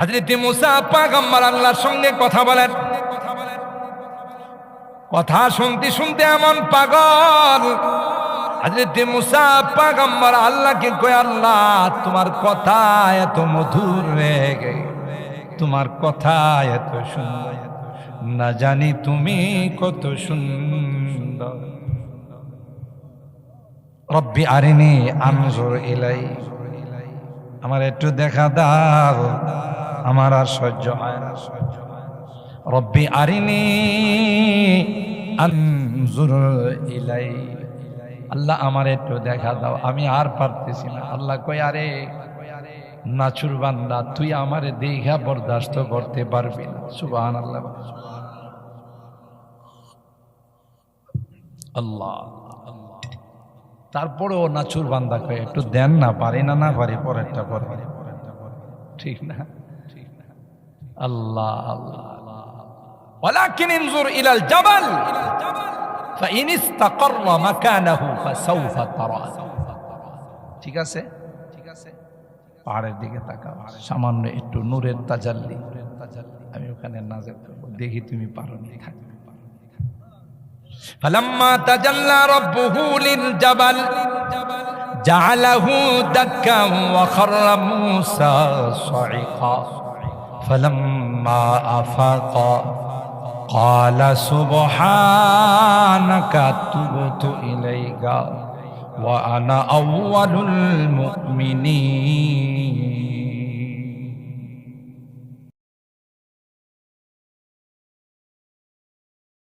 হযরত মুসা পয়গম্বর আল্লাহর সঙ্গে কথা বলেন। কথা শুনতে শুনতে এমন পাগল, হযরত মুসা পয়গম্বর আল্লাহকে কয়, আল্লাহ তোমার কথা এত মধুর রে, তোমার কথা এত সুন্দর, না জানি তুমি কত সুন্দর। রব্বি আরিনি আনজুর ইলাই, আমার একটু দেখা দাও, আমার আর সহ্য হয় না। রব্বি আরিনি আনজুর ইলাই, আল্লাহ আমার একটু দেখা দাও, আমি আর পারতেছি না। আল্লাহ কই, আরে নাচুর বান্দা, তুই আমারে দেখা বরদাস্ত করতে পারবি না। সুবহানাল্লাহ। আল্লাহ তারপরেও নাচুর বান্দা কয়, একটু দেন না, পারি না, না পারি পরেরটা পরে, ঠিক না? আল্লাহ আল্লাহ। ওয়ালাকিন ইনজুর ইলাল জাবাল ফাইন ইসতাকাররা মাকানাহু ফাসাউফা তারা। ঠিক আছে, পাহাড়ের দিকে তাকাও, সামান্য একটু নূরের তাজাল্লি আমি ওখানে নাজেল করব, দেখি তুমি পারো নি। ফালাম্মা তাজাল্লা রাব্বুহু লিল জাবাল জাআলাহু দাক্কান ওয়া খাররা মূসা সাইকা ফালাম্মা আফাকা ক্বালা সুবহানাকা তুবতু ইলাইকা ওয়া আনা আউয়ালুল মুমিনিন।